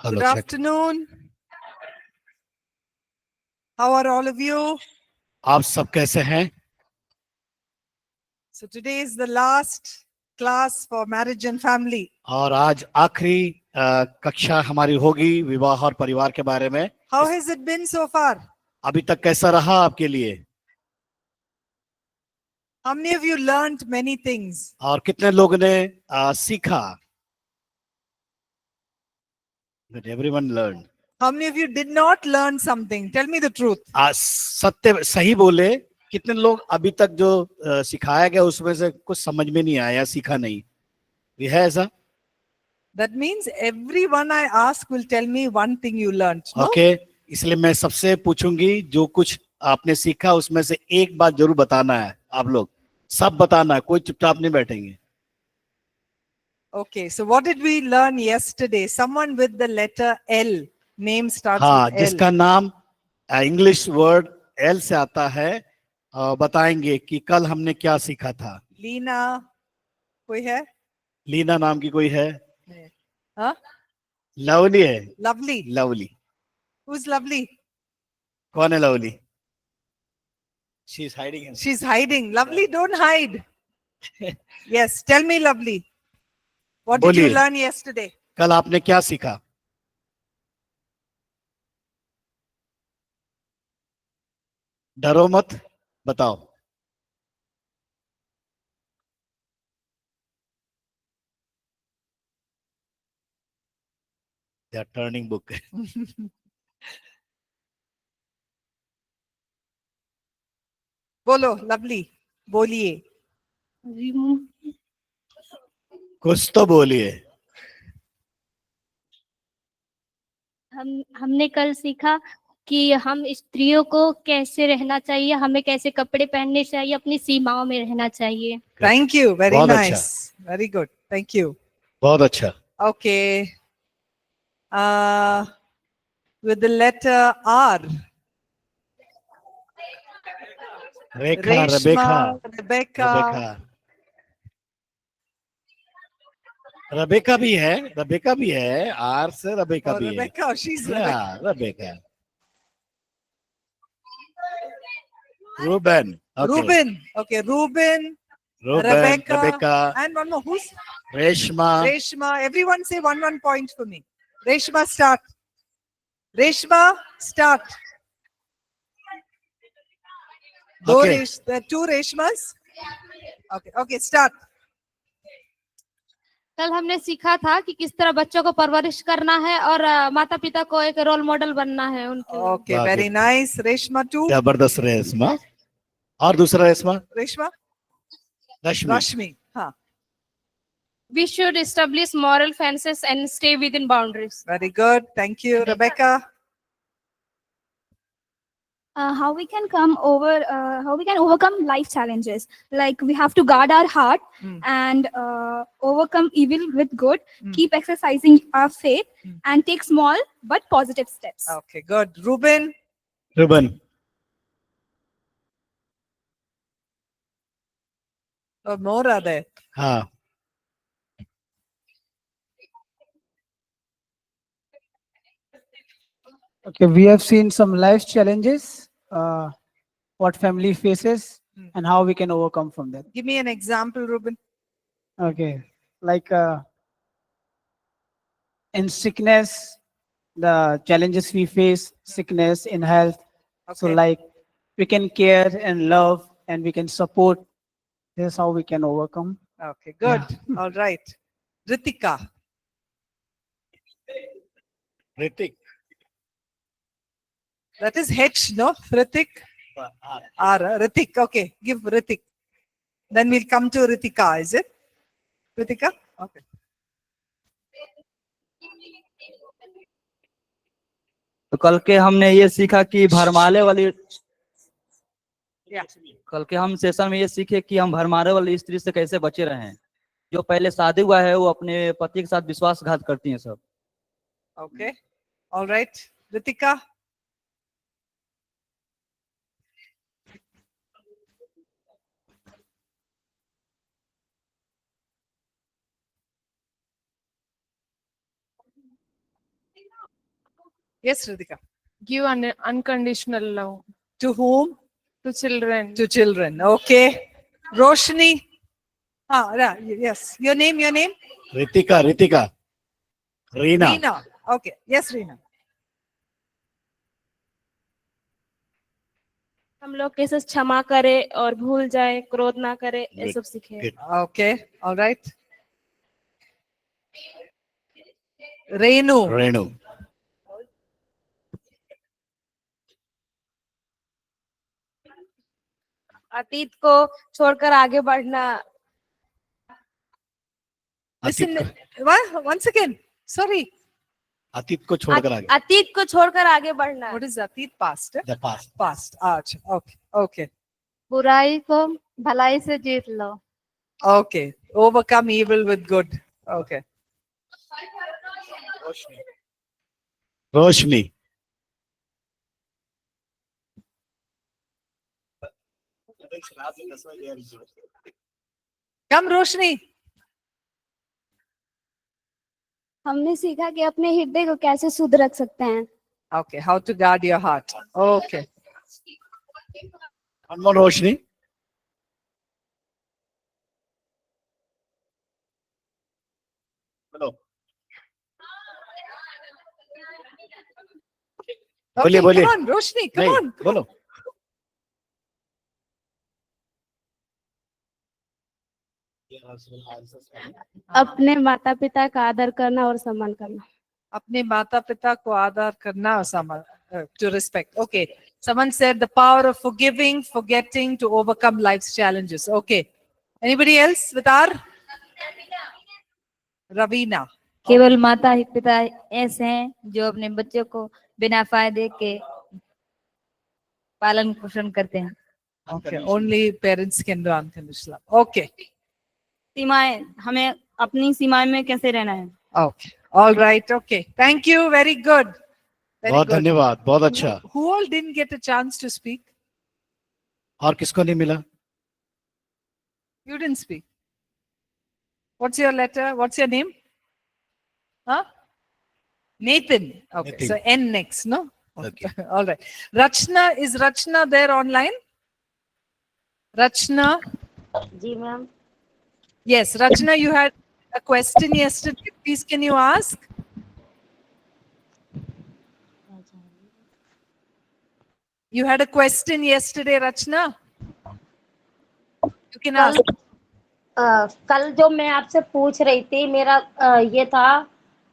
Hello, Good check. afternoon. How are all of you? आप सब कैसे हैं? So today is the last class for marriage and family. और आज आखिरी कक्षा हमारी होगी विवाह और परिवार के बारे में। How has it been so far? अभी तक कैसा रहा आपके लिए? How many of you learned many things? और कितने लोगों ने सीखा? That everyone learned. How many of you did not learn something? Tell me the truth. सत्य सही बोले, कितने लोग अभी तक जो सिखाया गया उसमें से कुछ समझ में नहीं आया, सीखा नहीं? ये है ऐसा? That means everyone I ask will tell me one thing you learned. No? Okay, इसलिए मैं सबसे पूछूंगी जो कुछ आपने सीखा उसमें से एक बात जरूर बताना है। आप लोग सब बताना है, कोई चुपचाप नहीं बैठेंगे। Okay, so what did we learn yesterday? Someone with the letter L. Name starts हाँ, with L. जिसका नाम इंग्लिश वर्ड एल से आता है, बताएंगे कि कल हमने क्या सीखा था। लीना, कोई है? लीना नाम की कोई है? हाँ? लवली है। Lovely. Lovely Who's lovely? कौन है? Lovely she is hiding. She's hiding. Lovely, don't hide. Yes, tell me, lovely. What did you बोलिए, learn yesterday? कल आपने क्या सीखा? डरो मत, बताओ। They are turning book. बोलो, lovely. बोलिए. कुछ तो बोलिए। हमने कल सीखा कि हम स्त्रियों को कैसे रहना चाहिए, हमें कैसे कपड़े पहनने चाहिए, अपनी सीमाओं में रहना चाहिए। Thank you. Very बहुत nice. अच्छा। Very good. Thank you. बहुत अच्छा। Okay. With the letter R. Rekha, Reshma, Rebecca, Rebecca. Rebecca भी है, रेबेका भी है, आर से रेबेका Oh, भी है। Rebecca. She's Rebecca. Rebecca. Ruben. Ruben. Okay, Ruben, Ruben, Rebecca, Rebecca, and one more. Who's? Reshma. Reshma. Everyone say one point for me. Reshma, start. Reshma, start. Okay. There are two Reshmas. Okay, start. कल हमने सीखा था कि किस तरह बच्चों को परवरिश करना है और माता पिता को एक रोल मॉडल बनना है उनके लिए। Okay, very nice. Reshma too. जबरदस्त रेशमा। और दूसरा रेशमा? Reshma? रश्मि। Rashmi. हाँ. We should establish moral fences and stay within boundaries. Very good. Thank you, Rebecca. How we can overcome life challenges, like we have to guard our heart and overcome evil with good, keep exercising our faith and take small but positive steps. Okay, good. Ruben? Ruben. Or more are there? हाँ। Okay, we have seen some life challenges, what family faces, and how we can overcome from that. Give me an example, Ruben. Okay, like in sickness, the challenges we face, sickness in health. So Okay. like we can care and love and we can support. This is how we can overcome. Okay, good. All right. Ritika. Hrithik. That is H, no? Ritik? R. Ritik. Okay, give Ritik. Then we'll come to Ritika, is it? Ritika? Okay. तो कल के हमने ये सीखा कि भरमाले वाली Yeah. कल के हम सेशन में ये सीखे कि हम भरमारे वाली स्त्री से कैसे बचे रहें। जो पहले शादी हुआ है वो अपने पति के साथ विश्वासघात करती हैं सब। Okay. All right. Ritika? Yes, Ritika. Give unconditional love To whom? to children. To children. Okay. Roshni. Yes. Your name, your name? Ritika Ritika Reena Reena. Okay. Yes, Reena. हम लोग कैसे क्षमा करे और भूल जाए, क्रोध ना करे, ये सब सीखे। Good. Okay. All right. Renu. Renu अतीत को छोड़कर आगे बढ़ना। Listen. अतीत What? Once again. Sorry. अतीत को छोड़कर आगे अतीत को छोड़कर आगे बढ़ना। What is Atit? Past. The past. Past. Acha. Okay. Okay. बुराई को भलाई से जीत लो। Okay. Overcome evil with good. Okay. Roshni Come, Roshni. हमने सीखा कि अपने हृदय को कैसे शुद्ध रख सकते हैं। Okay. How to guard your heart. Okay. One more रोशनी बोलो Okay, बोलिए। come on, Roshni. Come नहीं on. बोलो अपने माता पिता का आदर करना और सम्मान करना। अपने माता पिता को आदर करना और सम्मान, to respect. Okay. Someone said the power of forgiving, forgetting to overcome life's challenges. Okay. Anybody else with R? Ravina. केवल माता पिता ऐसे हैं जो अपने बच्चों को बिना फायदे के पालन पोषण करते हैं। Okay. Only parents can do unconditional love. Okay. सीमाएं, हमें अपनी सीमाएं में कैसे रहना है। Okay. All right. Okay. Thank you. Very good. Very बहुत good. धन्यवाद बहुत अच्छा Who all didn't get a chance to speak? और किसको नहीं मिला You didn't speak. What's your letter? What's your name? Huh? Nathan. Okay. Nathan. So N next, no? Okay. All right. Rachna, is Rachna there online? Rachna? जी ma'am. Yes, Rachna, you had a question yesterday. Please, can you ask? You had a question yesterday, Rachna? You can ask. कल जो मैं आपसे पूछ रही थी, मेरा ये था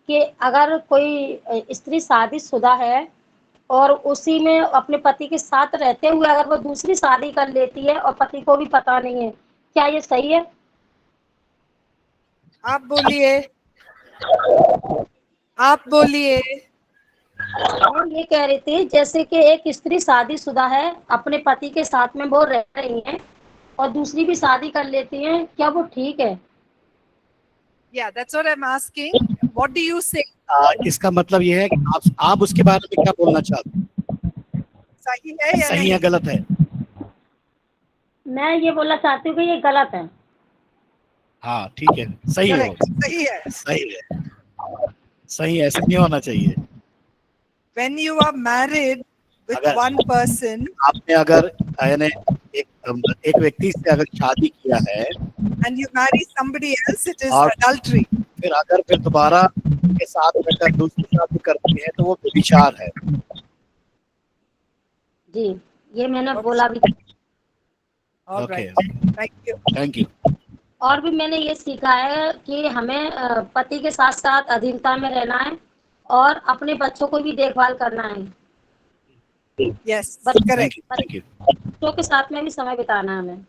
कि अगर कोई स्त्री शादीशुदा है और उसी में अपने पति के साथ रहते हुए अगर वो दूसरी शादी कर लेती है और पति को भी पता नहीं है, क्या ये सही है? आप बोलिए। आप बोलिए। और ये कह रही थी जैसे कि एक स्त्री शादीशुदा है, अपने पति के साथ में वो रह रही है और दूसरी भी शादी कर लेती हैं, क्या वो ठीक है? Yeah, that's what I'm asking. What do you say? इसका मतलब ये है कि आप उसके बारे में क्या बोलना चाहते हैं सही है या सही नहीं? है गलत है मैं ये बोलना चाहती हूँ कि ये गलत है। हाँ ठीक है सही है Correct. सही है। सही है ऐसे नहीं होना चाहिए When you are married with अगर- one person आपने अगर यानी एक व्यक्ति से अगर शादी किया है and you marry somebody else, it is और- adultery. फिर दोबारा के साथ रहकर दूसरी शादी करती है तो वो व्यभिचार है जी, ये मैंने बोला भी। All Okay. right. Thank you. Thank you और भी मैंने ये सीखा है कि हमें पति के साथ साथ अधीनता में रहना है और अपने बच्चों को भी देखभाल करना है, Yes, But- correct, thank you बच्चों के साथ में भी समय बिताना है हमें।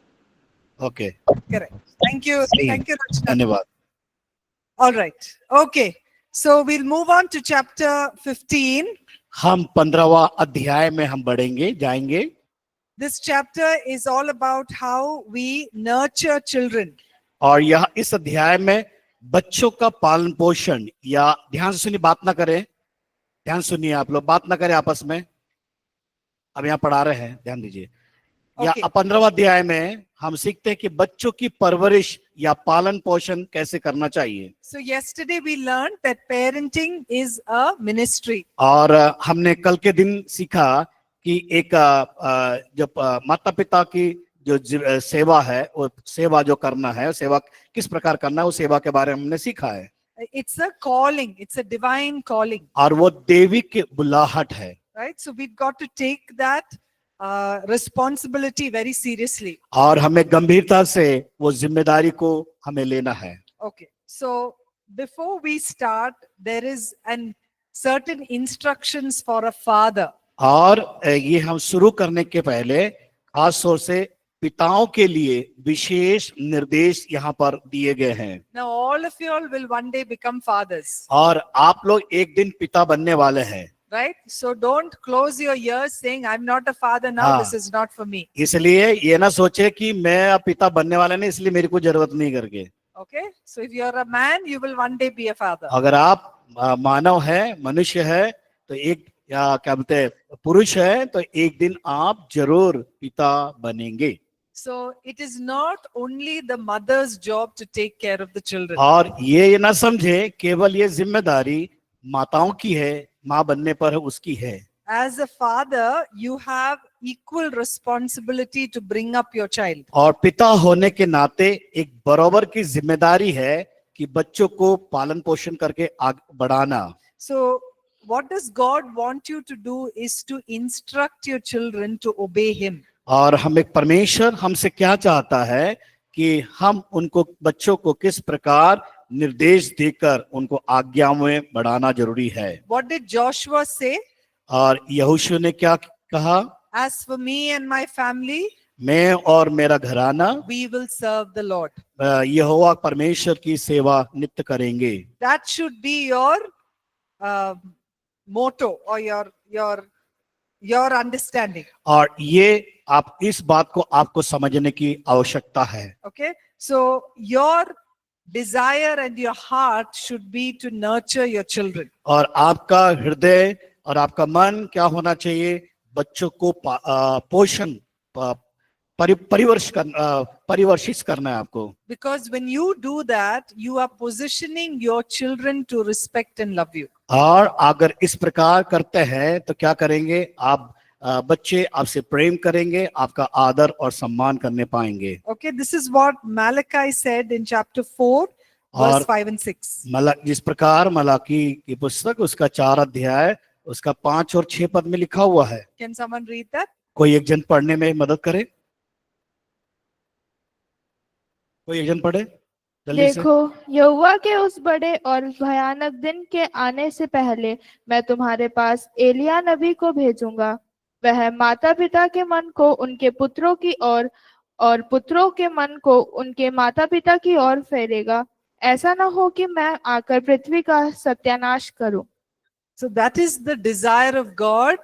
Okay correct. Thank you. सही है। Thank you, Rachna. धन्यवाद All right. Okay. So we'll move on to chapter 15. हम 15वां अध्याय में हम बढ़ेंगे जाएंगे This chapter is all about how we nurture children. और यह इस अध्याय में बच्चों का पालन पोषण या ध्यान से सुनिए बात ना करें ध्यान सुनिए आप लोग बात ना करें आपस में अब यहाँ पढ़ा रहे हैं ध्यान दीजिए या Okay. 15वां अध्याय में हम सीखते हैं कि बच्चों की परवरिश या पालन पोषण कैसे करना चाहिए। So yesterday we learned that parenting is a ministry. और हमने कल के दिन सीखा कि एक जो माता पिता की जो सेवा है, वो सेवा जो करना है, सेवा किस प्रकार करना है, उस सेवा के बारे में हमने सीखा है। It's a calling. It's a divine calling, और वो देवी बुलाहट है। right? So we've got to take that responsibility very seriously. और हमें गंभीरता से वो जिम्मेदारी को हमें लेना है। Okay. So before we start, there is an certain instructions for a father. और ये हम शुरू करने के पहले खास तौर से पिताओं के लिए विशेष निर्देश यहाँ पर दिए गए हैं। Now all of you all will one day become fathers, और आप लोग एक दिन पिता बनने वाले हैं। right? So don't close your ears saying, I'm not a father now, हाँ। this is not for me. इसलिए ये ना सोचे कि मैं अब पिता बनने वाला नहीं, इसलिए मेरी कोई जरूरत नहीं करके। Okay? So if you're a man, you will one day be a father. अगर आप मानव है, मनुष्य है, तो एक या क्या बोलते हैं पुरुष है, तो एक दिन आप जरूर पिता बनेंगे। So it is not only the mother's job to take care of the children. और ये ना समझे केवल ये जिम्मेदारी माताओं की है, माँ बनने पर उसकी है। As a father, you have equal responsibility to bring up your child. और पिता होने के नाते एक बराबर की जिम्मेदारी है कि बच्चों को पालन पोषण करके आगे बढ़ाना। So what does God want you to do is to instruct your children to obey him. और हमें परमेश्वर हमसे क्या चाहता है कि हम उनको बच्चों को किस प्रकार निर्देश देकर उनको आज्ञा में बढ़ाना जरूरी है। What did Joshua say? और यहोशू ने क्या कहा? As for me and my family, मैं और मेरा घराना we will serve the Lord. यहोवा परमेश्वर की सेवा नित्य करेंगे। That should be your motto or your understanding. और ये आप इस बात को आपको समझने की आवश्यकता है। Okay, so your desire and your heart should be to nurture your children. और आपका हृदय और आपका मन क्या होना चाहिए? बच्चों को पोषण परिवर्षित करना है आपको। Because when you do that, you are positioning your children to respect and love you. और अगर इस प्रकार करते हैं तो क्या करेंगे? आप बच्चे आपसे प्रेम करेंगे, आपका आदर और सम्मान करने पाएंगे। Okay, this is what Malachi said in chapter 4, verse 5 and 6. जिस प्रकार मलाकी की पुस्तक उसका 4 अध्याय उसका 5 और 6 पद में लिखा हुआ है। Can someone read that? कोई एक जन पढ़ने में मदद करे? कोई एक जन पढ़े जल्दी से। देखो, यहोवा के उस बड़े और भयानक दिन के आने से पहले मैं तुम्हारे पास एलिया नबी को भेजूंगा। वह माता पिता के मन को उनके पुत्रों की ओर और पुत्रों के मन को उनके माता पिता की ओर फेरेगा। ऐसा न हो कि मैं आकर पृथ्वी का सत्यानाश करूं। So that is the desire of God,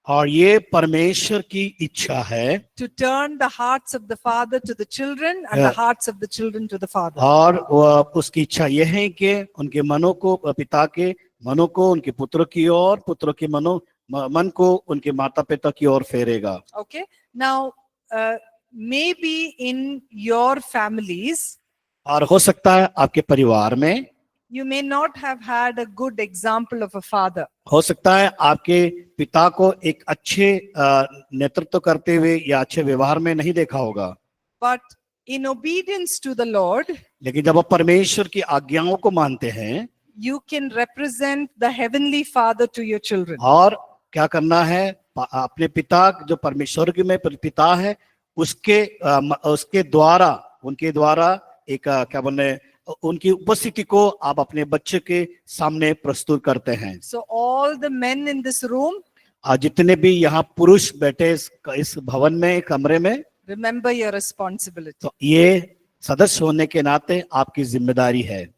और ये परमेश्वर की इच्छा है to turn the hearts of the father to the children and the hearts of the children to the father. और उसकी इच्छा यह है कि उनके मनों को, पिता के मनों को उनके पुत्रों की ओर, पुत्रों के मन को उनके माता पिता की ओर फेरेगा। Okay, now maybe in your families और हो सकता है आपके परिवार में you may not have had a good example of a father. हो सकता है आपके पिता को एक अच्छे नेतृत्व करते हुए या अच्छे व्यवहार में नहीं देखा होगा। But in obedience to the Lord, लेकिन जब आप परमेश्वर की आज्ञाओं को मानते हैं, you can represent the heavenly father to your children. और क्या करना है? अपने पिता जो परमेश्वर में पिता है उसके द्वारा, उनके द्वारा एक क्या बोले, उनकी उपस्थिति को आप अपने बच्चे के सामने प्रस्तुत करते हैं। So all the men in this room, जितने भी यहाँ पुरुष बैठे इस भवन में, कमरे में, remember your responsibility. तो ये सदस्य होने के नाते आपकी जिम्मेदारी है।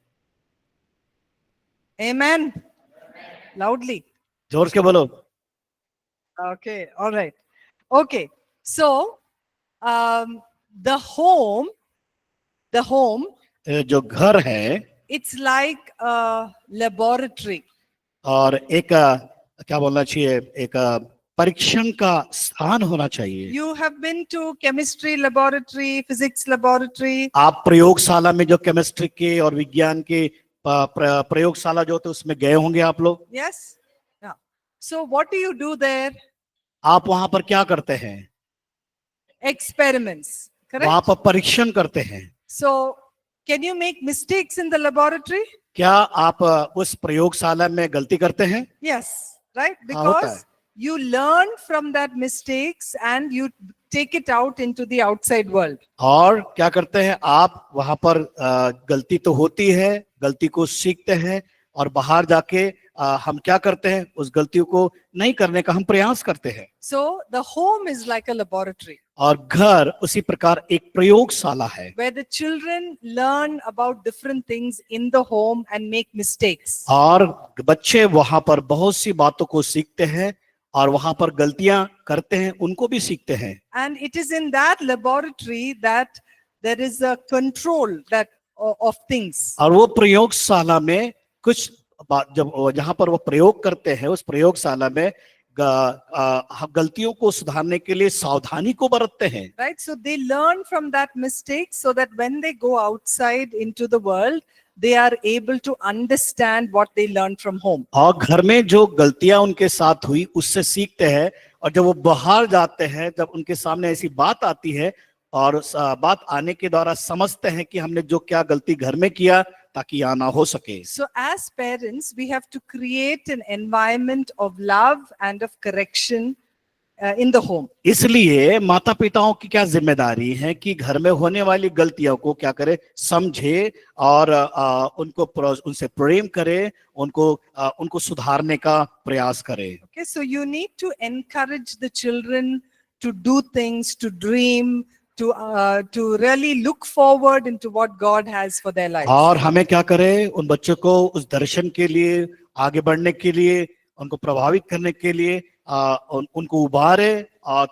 Amen. Loudly. जोर से बोलो। Okay, all right. Okay, so the home, जो घर है, it's like a laboratory. और एक क्या बोलना चाहिए, एक परीक्षण का स्थान होना चाहिए। You have been to chemistry laboratory, physics laboratory. आप प्रयोगशाला में जो केमिस्ट्री के और विज्ञान के प्रयोगशाला जो होते उसमें गए होंगे आप लोग। Yes? Yeah. So what do you do there? आप वहां पर क्या करते हैं? Experiments. वहां Correct? पर परीक्षण करते हैं। So can you make mistakes in the laboratory? क्या आप उस प्रयोगशाला में गलती करते हैं? Yes. Right? हाँ, होता Because है। you learn from that mistakes and you take it out into the outside world. और क्या करते हैं आप वहां पर? गलती तो होती है, गलती को सीखते हैं और बाहर जाके हम क्या करते हैं? उस गलतियों को नहीं करने का हम प्रयास करते हैं। So the home is like a laboratory और घर उसी प्रकार एक प्रयोगशाला है, where the children learn about different things in the home and make mistakes. और बच्चे वहां पर बहुत सी बातों को सीखते हैं और वहां पर गलतियां करते हैं, उनको भी सीखते हैं। And it is in that laboratory that there is a control that of things. और वो प्रयोगशाला में कुछ जब जहां पर वो प्रयोग करते हैं, उस प्रयोगशाला में गलतियों को सुधारने के लिए सावधानी को बरतते हैं। Right? So they learn from that mistake so that when they go outside into the world, they are able to understand what they learned from home. और घर में जो गलतियां उनके साथ हुई उससे सीखते हैं, और जब वो बाहर जाते हैं, जब उनके सामने ऐसी बात आती है और बात आने के द्वारा समझते हैं कि हमने जो क्या गलती घर में किया ताकि यहाँ ना हो सके। So as parents, we have to create an environment of love and of correction in the home. इसलिए माता पिताओं की क्या जिम्मेदारी है कि घर में होने वाली गलतियों को क्या करे, समझे और उनसे प्रेम करे, उनको सुधारने का प्रयास करे। Okay, so you need to encourage the children to do things, to dream, to really look forward into what God has for their lives. और हमें क्या करे, उन बच्चों को उस दर्शन के लिए आगे बढ़ने के लिए, उनको प्रभावित करने के लिए उनको उभारे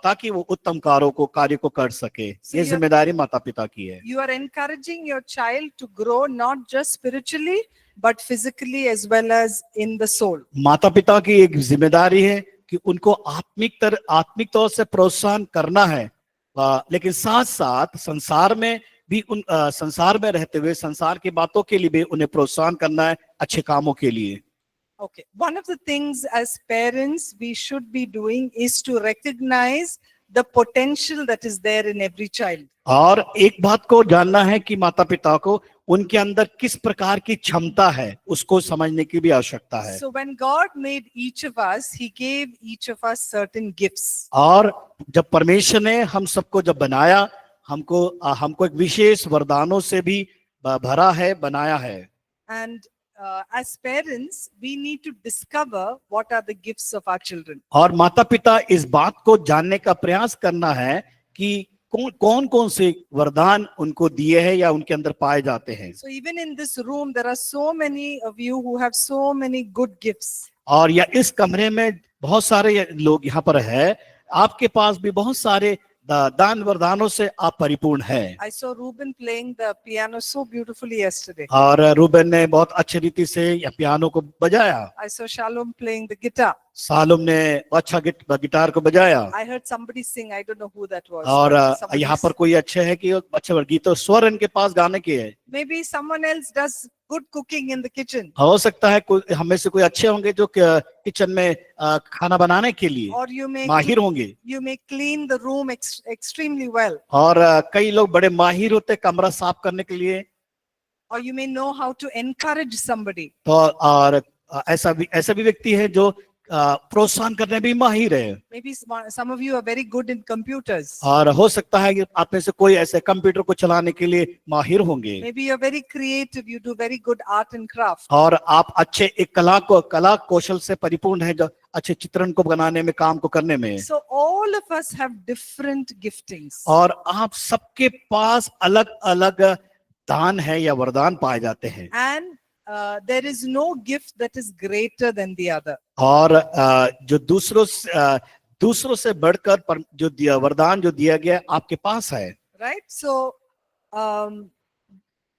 ताकि वो उत्तम कार्य को कर सके। ये जिम्मेदारी माता पिता की है। You are encouraging your child to grow not just spiritually but physically as well as in the soul. माता पिता की एक जिम्मेदारी है कि उनको आत्मिक तौर से प्रोत्साहन करना है, लेकिन साथ साथ संसार में भी संसार में रहते हुए संसार की बातों के लिए भी उन्हें प्रोत्साहन करना है, अच्छे कामों के लिए। Okay, one of the things as parents we should be doing is to recognize the potential that is there in every child. और एक बात को जानना है कि माता पिता को उनके अंदर किस प्रकार की क्षमता है, उसको समझने की भी आवश्यकता है। So when God made each of us, He gave each of us certain gifts. और जब परमेश्वर ने हम सबको जब बनाया, हमको एक विशेष वरदानों से भी भरा है, बनाया है। And as parents, we need to discover what are the gifts of our children. और माता पिता इस बात को जानने का प्रयास करना है कि कौन से वरदान उनको दिए हैं या उनके अंदर पाए जाते हैं। So even in this room, there are so many of you who have so many good gifts. और या इस कमरे में बहुत सारे लोग यहाँ पर है, आपके पास भी बहुत सारे दान वरदानों से आप परिपूर्ण हैं। I saw Ruben playing the piano so beautifully yesterday. और रूबेन ने बहुत अच्छी रीति से पियानो को बजाया। I saw Shalom playing the guitar. सालुम ने अच्छा गिटार को बजाया। I heard somebody sing. I don't know who that was. और यहाँ पर कोई अच्छे है कि अच्छे गीत स्वर इनके पास गाने के है। Maybe someone else does good cooking in the kitchen. हो सकता है कोई हमें से कोई अच्छे होंगे जो किचन में खाना बनाने के लिए Or you may माहिर होंगे। you may clean the room extremely well. और कई लोग बड़े माहिर होते कमरा साफ करने के लिए। Or you may know how to encourage somebody. तो और ऐसा भी व्यक्ति है जो प्रोत्साहन करने भी माहिर है। Maybe some of you are very good in computers. और हो सकता है कि आप में से कोई ऐसे कंप्यूटर को चलाने के लिए माहिर होंगे। Maybe you're very creative. You do very good art and craft. और आप अच्छे एक कला कौशल से परिपूर्ण है, जो अच्छे चित्रण को बनाने में, काम को करने में। So all of us have different giftings. और आप सबके पास अलग अलग दान है या वरदान पाए जाते हैं। And there is no gift that is greater than the other. और जो दूसरों से बढ़कर जो वरदान जो दिया गया आपके पास है। Right? So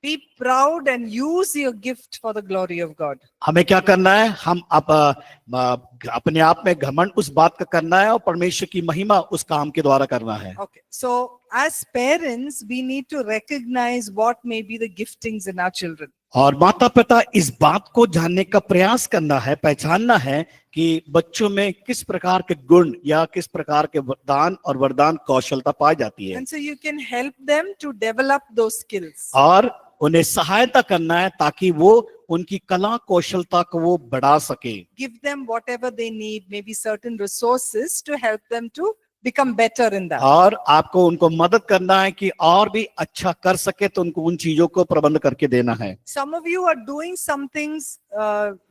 Be proud and use your gift for the glory of God. हमें क्या करना है? हम अपने आप में घमंड उस बात का करना है और परमेश्वर की महिमा उस काम के द्वारा करना है। Okay. So as parents, we need to recognize what may be the giftings in our children. और माता पिता इस बात को जानने का प्रयास करना है, पहचानना है कि बच्चों में किस प्रकार के गुण या किस प्रकार के दान और वरदान कौशलता पाई जाती है, And so you can help them to develop those skills. और उन्हें सहायता करना है ताकि वो उनकी कला कौशलता को वो बढ़ा सके। Give them whatever they need, maybe certain resources to help them to become better in that. और आपको उनको मदद करना है कि और भी अच्छा कर सके, तो उनको उन चीजों को प्रबंध करके देना है। Some of you are doing some things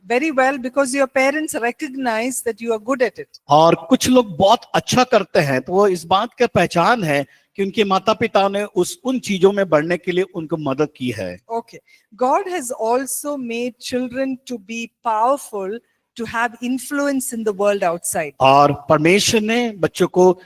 very well because your parents recognize that you are good at it. और कुछ लोग बहुत अच्छा करते हैं, तो वो इस बात का पहचान है कि उनके माता पिता ने उन चीजों में बढ़ने के लिए उनको मदद की है। Okay. God has also made children to be powerful, to have influence in the world outside. और परमेश्वर ने बच्चों को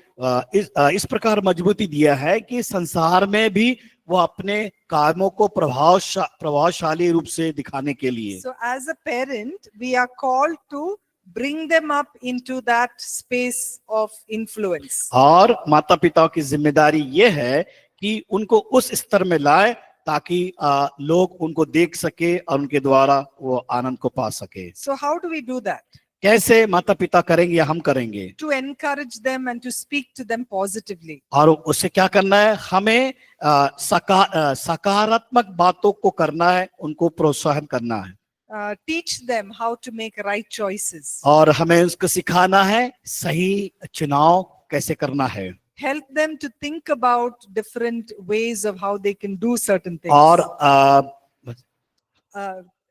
इस प्रकार मजबूती दिया है कि संसार में भी वो अपने कामों को प्रभावशाली रूप से दिखाने के लिए। So as a parent, we are called to bring them up into that space of influence. और माता पिता की जिम्मेदारी ये है कि उनको उस स्तर में लाए ताकि लोग उनको देख सके और उनके द्वारा वो आनंद को पा सके। So how do we do that? कैसे माता पिता करेंगे या हम करेंगे? To encourage them and to speak to them positively. और उससे क्या करना है? हमें सकारात्मक बातों को करना है, उनको प्रोत्साहन करना है। Teach them how to make right choices. और हमें उसको सिखाना है सही चुनाव कैसे करना है। Help them to think about different ways of how they can do certain things. और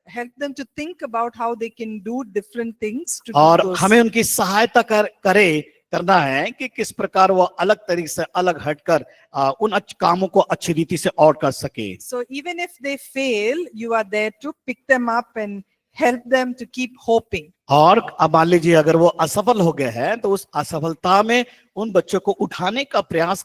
Help them to think about how they can do different things to do और those. हमें उनकी सहायता करना है कि किस प्रकार वो अलग तरीके से अलग हटकर उन कामों को अच्छी रीति से और कर सके। So even if they fail, you are there to pick them up and help them to keep hoping. और अब मान लीजिए अगर वो असफल हो गए हैं, तो उस असफलता में उन बच्चों को उठाने का प्रयास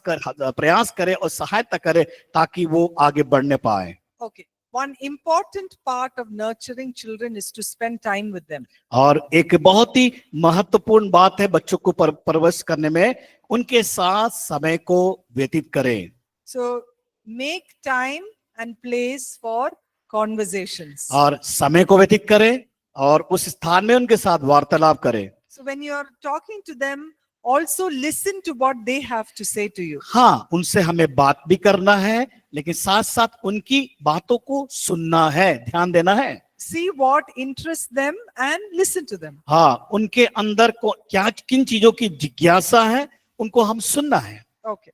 करे और सहायता करे ताकि वो आगे बढ़ने पाए। Okay. One important part of nurturing children is to spend time with them. और एक बहुत ही महत्वपूर्ण बात है बच्चों को परवरिश करने में, उनके साथ समय को व्यतीत करें। So make time and place for conversations. और समय को व्यतीत करें और उस स्थान में उनके साथ वार्तालाप करें। So when you are talking to them, also listen to what they have to say to you. हाँ, उनसे हमें बात भी करना है, लेकिन साथ साथ उनकी बातों को सुनना है, ध्यान देना है। See what interests them and listen to them. हाँ, उनके अंदर को किन चीजों की जिज्ञासा है, उनको हम सुनना है। Okay.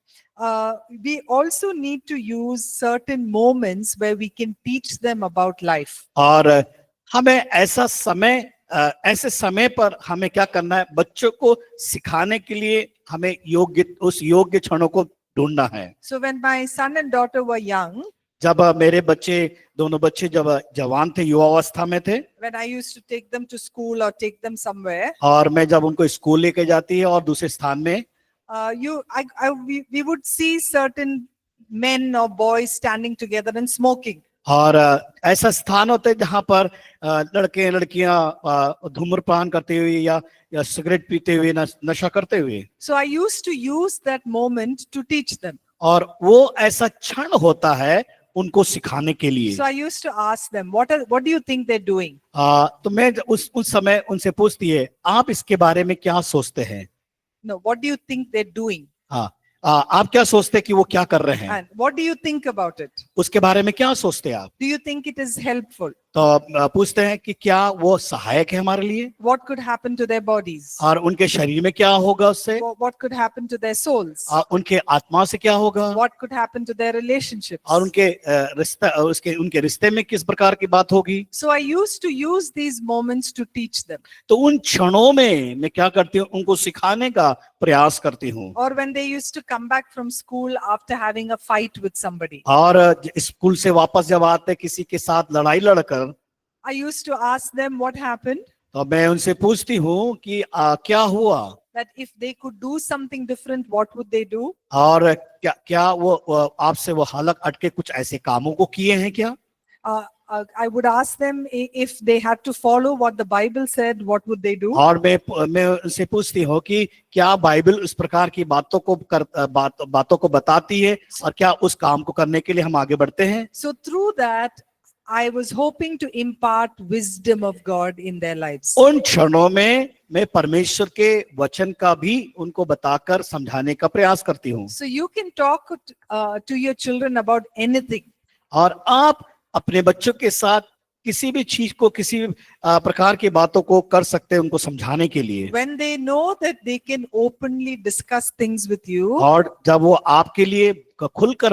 We also need to use certain moments where we can teach them about life. और हमें ऐसे समय पर हमें क्या करना है? बच्चों को सिखाने के लिए हमें उस योग्य क्षणों को ढूंढना है। So when my son and daughter were young, जब मेरे दोनों बच्चे जब जवान थे, युवावस्था में थे, when I used to take them to school or take them somewhere, और मैं जब उनको स्कूल लेके जाती है और दूसरे स्थान में, we would see certain men or boys standing together and smoking. और ऐसा स्थान होते जहां पर लड़के लड़कियां धूम्रपान करते हुए या सिगरेट पीते हुए नशा करते हुए। So I used to use that moment to teach them. और वो ऐसा क्षण होता है उनको सिखाने के लिए। So I used to ask them, what do you think they're doing? तो मैं उस समय उनसे पूछती है, आप इसके बारे में क्या सोचते हैं? No, what do you think they're doing? हाँ, आप क्या सोचते हैं कि वो क्या कर रहे हैं? And what do you think about it? उसके बारे में क्या सोचते हैं आप? Do you think it is helpful? तो पूछते हैं कि क्या वो सहायक है हमारे लिए? What could happen to their bodies? और उनके शरीर में क्या होगा उससे? What could happen to their souls? उनके आत्मा से क्या होगा? What could happen to their relationships? और उनके रिश्ते में किस प्रकार की बात होगी? So I used to use these moments to teach them. तो उन क्षणों में मैं क्या करती हूँ? उनको सिखाने का प्रयास करती हूँ। Or when they used to come back from school after having a fight with somebody, और स्कूल से वापस जब आते किसी के साथ लड़ाई लड़कर, I used to ask them what happened. तो मैं उनसे पूछती हूँ कि क्या हुआ? That if they could do something different, what would they do? और क्या वो आपसे वो हालत अटके कुछ ऐसे कामों को किए हैं क्या? I would ask them if they had to follow what the Bible said, what would they do? और मैं उनसे पूछती हूँ कि क्या बाइबल उस प्रकार की बातों को बताती है और क्या उस काम को करने के लिए हम आगे बढ़ते हैं? So through that, I was hoping to impart wisdom of God in their lives. उन क्षणों में मैं परमेश्वर के वचन का भी उनको बताकर समझाने का प्रयास करती हूँ। So you can talk to your children about anything. और आप अपने बच्चों के साथ किसी भी चीज को, किसी भी प्रकार की बातों को कर सकते हैं उनको समझाने के लिए। When they know that they can openly discuss things with you, और जब वो आपके लिए खुलकर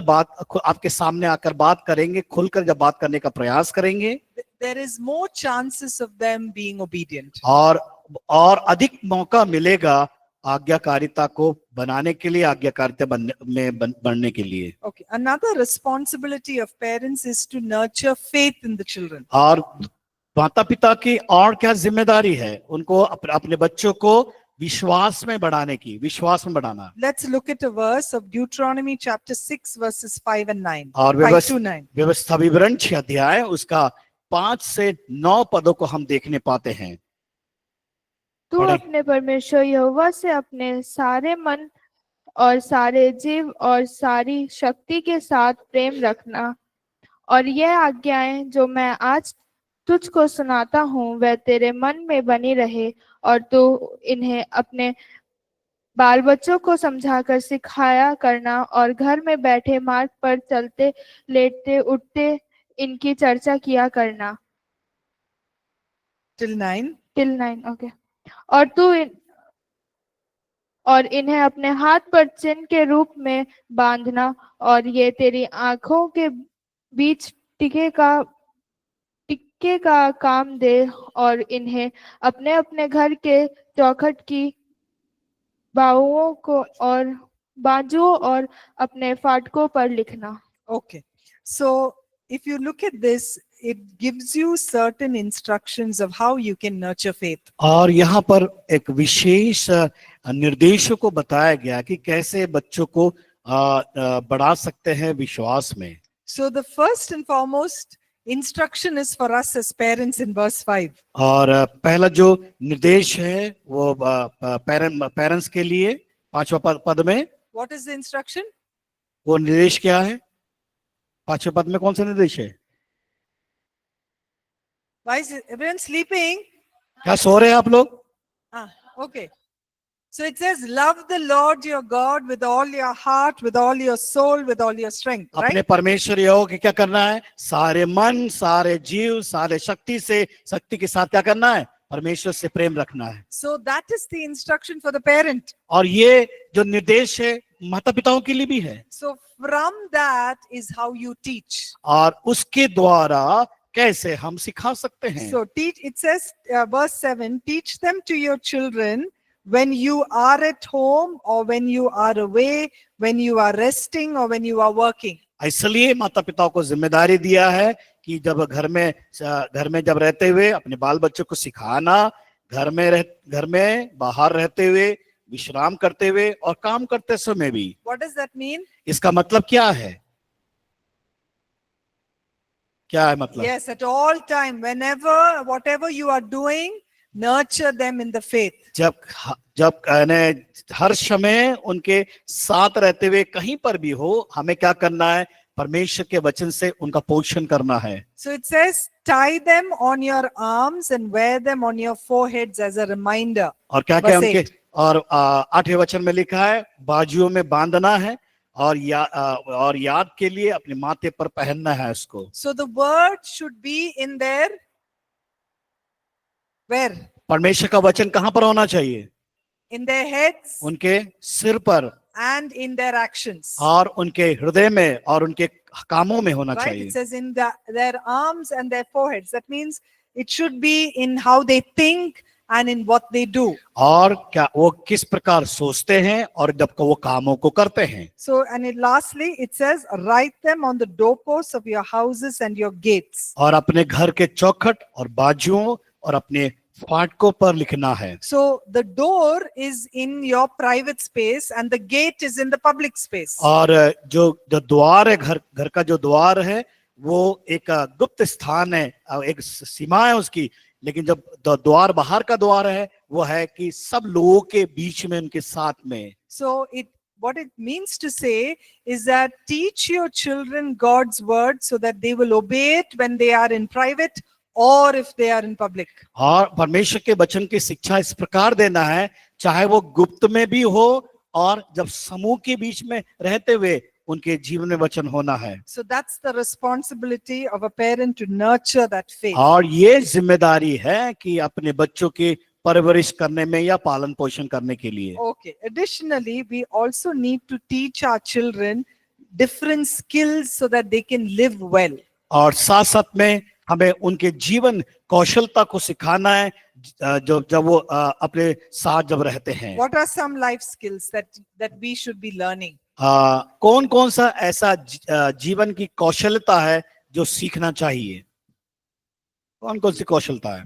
आपके सामने आकर बात करेंगे, खुलकर जब बात करने का प्रयास करेंगे, there is more chances of them being obedient. और अधिक मौका मिलेगा आज्ञाकारिता को बनाने के लिए, आज्ञाकारिता बनने के लिए। Okay. Another responsibility of parents is to nurture faith in the children. और माता पिता की और क्या जिम्मेदारी है? उनको अपने बच्चों को विश्वास में बढ़ाना। Let's look at a verse of Deuteronomy chapter 6 verses 5 and 9. और 5 to 9. व्यवस्था विवरण 6 अध्याय उसका 5 से 9 पदों को हम देखने पाते हैं। तू अपने परमेश्वर यहोवा से अपने सारे मन और सारे जीव और सारी शक्ति के साथ प्रेम रखना, और यह आज्ञाएं जो मैं आज तुझको सुनाता हूँ वह तेरे मन में बनी रहे, और तू इन्हें अपने बाल बच्चों को समझाकर सिखाया करना, और घर में बैठे मार्ग पर चलते लेटते उठते इनकी चर्चा किया करना। Till 9. ओके। और इन्हें अपने हाथ पर चिन्ह के रूप में बांधना, और ये तेरी आंखों के बीच टिक्के का काम दे, और इन्हें अपने अपने घर के चौखट की बाजुओं और अपने फाटकों पर लिखना। Okay. So if you look at this, it gives you certain instructions of how you can nurture faith. और यहाँ पर एक विशेष निर्देशों को बताया गया कि कैसे बच्चों को बढ़ा सकते हैं विश्वास में। So the first and foremost instruction is for us as parents in verse 5. और पहला जो निर्देश है वो पेरेंट्स के लिए 5वां पद में। What is the instruction? वो निर्देश क्या है? 5वें पद में कौन सा निर्देश है? Why is everyone sleeping? क्या सो रहे हैं आप लोग? Okay. So it says, love the Lord your God with all your heart, with all your soul, with all your strength. अपने Right? परमेश्वर यहोवा के क्या करना है? सारे मन, सारे जीव, सारे शक्ति के साथ क्या करना है? परमेश्वर से प्रेम रखना है। So that is the instruction for the parent. और ये जो निर्देश है माता पिताओं के लिए भी है। So from that is how you teach. और उसके द्वारा कैसे हम सिखा सकते हैं? So teach, it says, verse 7, teach them to your children when you are at home or when you are away, when you are resting or when you are working. इसलिए माता पिताओं को जिम्मेदारी दिया है कि जब घर में जब रहते हुए अपने बाल बच्चों को सिखाना, घर में बाहर रहते हुए, विश्राम करते हुए और काम करते समय भी। What does that mean? इसका मतलब क्या है? क्या है मतलब? Yes, at all time, whenever, whatever you are doing, nurture them in the faith. जब हर समय उनके साथ रहते हुए कहीं पर भी हो, हमें क्या करना है? परमेश्वर के वचन से उनका पोषण करना है। So it says, tie them on your arms and wear them on your foreheads as a reminder. और क्या क्या उनके, और 8वें वचन में लिखा है बाजुओं में बांधना है और याद के लिए अपने माथे पर पहनना है उसको। So the word should be in their, where? परमेश्वर का वचन कहाँ पर होना चाहिए? In their heads उनके सिर पर and in their actions. और उनके हृदय में और उनके कामों में होना Right? चाहिए। It says in their arms and their foreheads. That means it should be in how they think and in what they do. और क्या वो किस प्रकार सोचते हैं और जब वो कामों को करते हैं। So, and lastly, it says, write them on the doorposts of your houses and your gates. और अपने घर के चौखट और बाजुओं और अपने फाटकों पर लिखना है। So the door is in your private space and the gate is in the public space. और जो द्वार है, घर का जो द्वार है वो एक गुप्त स्थान है, एक सीमा है उसकी, लेकिन जब द्वार बाहर का द्वार है वो है कि सब लोगों के बीच में, उनके साथ में। So what it means to say is that teach your children God's word so that they will obey it when they are in private or if they are in public. और परमेश्वर के वचन की शिक्षा इस प्रकार देना है, चाहे वो गुप्त में भी हो और जब समूह के बीच में रहते हुए उनके जीवन में वचन होना है। So that's the responsibility of a parent to nurture that faith. और ये जिम्मेदारी है कि अपने बच्चों की परवरिश करने में या पालन पोषण करने के लिए। Okay. Additionally, we also need to teach our children different skills so that they can live well. और साथ साथ में हमें उनके जीवन कौशलता को सिखाना है, जब वो अपने साथ जब रहते हैं। What are some life skills that we should be learning? कौन कौन सा ऐसा जीवन की कौशलता है जो सीखना चाहिए? कौन कौन सी कौशलता है